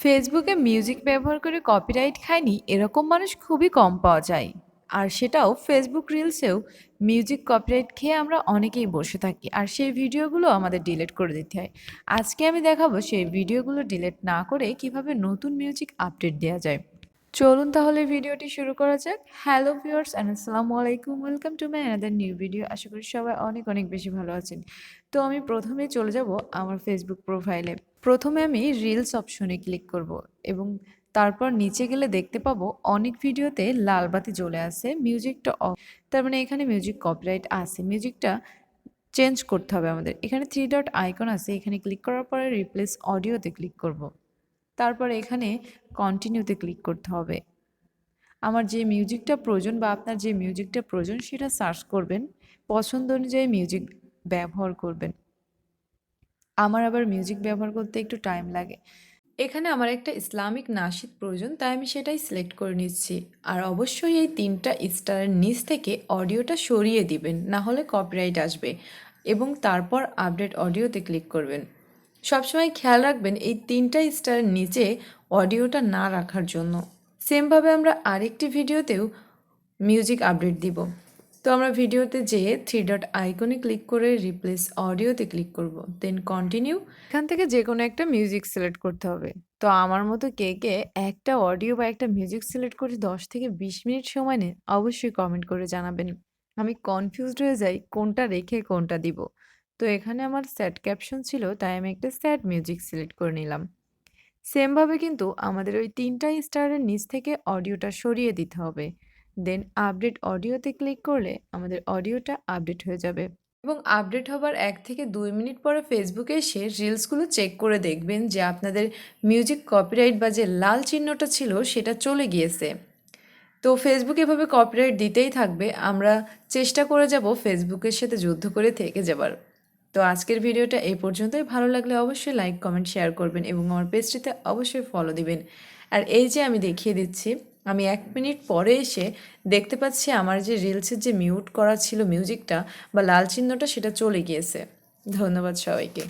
ফেসবুকে মিউজিক ব্যবহার করে কপিরাইট খায়নি এরকম মানুষ খুবই কম পাওয়া যায়। আর সেটাও ফেসবুক রিলসেও মিউজিক কপিরাইট খেয়ে আমরা অনেকেই বসে থাকি আর সেই ভিডিওগুলো আমাদের ডিলিট করে দিতে হয়। আজকে আমি দেখাবো সেই ভিডিওগুলো ডিলিট না করে কিভাবে নতুন মিউজিক আপডেট দেওয়া যায়। চলুন তাহলে ভিডিওটি শুরু করা যাক। হ্যালো ভিউয়ার্স এন্ড আসসালামু আলাইকুম, welcome to my another new video. আশা করি সবাই অনেক অনেক বেশি ভালো আছেন। তো আমি প্রথমে চলে যাব আমার ফেসবুক প্রোফাইলে। প্রথমে আমি রিলস অপশনে ক্লিক করব এবং তারপর নিচে গেলে দেখতে পাবো অনেক ভিডিওতে লাল বাতি জ্বলে আছে, মিউজিকটা অফ। তার মানে এখানে মিউজিক কপিরাইট আছে, মিউজিকটা চেঞ্জ করতে হবে আমাদের। এখানে থ্রি ডট আইকন আছে, এখানে ক্লিক করার পরে রিপ্লেস অডিওতে ক্লিক করব। তারপর এখানে কন্টিনিউতে ক্লিক করতে হবে। আমার যে মিউজিকটা প্রয়োজন বা আপনার যে মিউজিকটা প্রয়োজন সেটা সার্চ করবেন, পছন্দ অনুযায়ী মিউজিক ব্যবহার করবেন। আমার আবার মিউজিক ব্যবহার করতে একটু টাইম লাগে। এখানে আমার একটা ইসলামিক নাশিদ প্রয়োজন, তাই আমি সেটাই সিলেক্ট করে নিচ্ছি। আর অবশ্যই এই ৩টা স্টারের নিচ থেকে অডিওটা সরিয়ে দিবেন, না হলে কপিরাইট আসবে। এবং তারপর আপডেট অডিওতে ক্লিক করবেন। সবসময় খেয়াল রাখবেন এই ৩টা স্টারের নিচে অডিওটা না রাখার জন্য। সেমভাবে আমরা আরেকটি ভিডিওতেও মিউজিক আপডেট দিব। তো আমরা ভিডিওতে যেয়ে থ্রি ডট আইকনে ক্লিক করে রিপ্লেস অডিওতে ক্লিক করব, দেন কন্টিনিউ। এখান থেকে যে কোনো একটা মিউজিক সিলেক্ট করতে হবে। তো আমার মতো কে কে একটা অডিও বা একটা মিউজিক সিলেক্ট করে ১০ থেকে ২০ মিনিট সময় নেন অবশ্যই কমেন্ট করে জানাবেন। আমি কনফিউজড হয়ে যাই কোনটা রেখে কোনটা দিব। তো এখানে আমার স্যাড ক্যাপশন ছিল, তাই আমি একটা স্যাড মিউজিক সিলেক্ট করে নিলাম। সেমভাবে কিন্তু আমাদের ওই ৩টা স্টারের নিচ থেকে অডিওটা সরিয়ে দিতে হবে। দেন আপডেট অডিওতে ক্লিক করলে আমাদের অডিওটা আপডেট হয়ে যাবে। এবং আপডেট হবার ১ থেকে ২ মিনিট পরে ফেসবুকে এসে রিলসগুলো চেক করে দেখবেন যে আপনাদের মিউজিক কপিরাইট বা যে লাল চিহ্নটা ছিল সেটা চলে গিয়েছে। তো ফেসবুক এভাবে কপিরাইট দিতেই থাকবে, আমরা চেষ্টা করে যাব ফেসবুকের সাথে যুদ্ধ করে থেকে যাবার। তো আজকের ভিডিওটা এই পর্যন্তই। ভালো লাগলে অবশ্যই লাইক কমেন্ট শেয়ার করবেন এবং আমার পেজটিতে অবশ্যই ফলো দিবেন। আর এই যে আমি দেখিয়ে দিচ্ছি, আমি ১ মিনিট পরে এসে দেখতে পাচ্ছি আমার যে রিলসের যে মিউট করা ছিল মিউজিকটা বা লাল চিহ্নটা সেটা চলে গিয়েছে। ধন্যবাদ সবাইকে।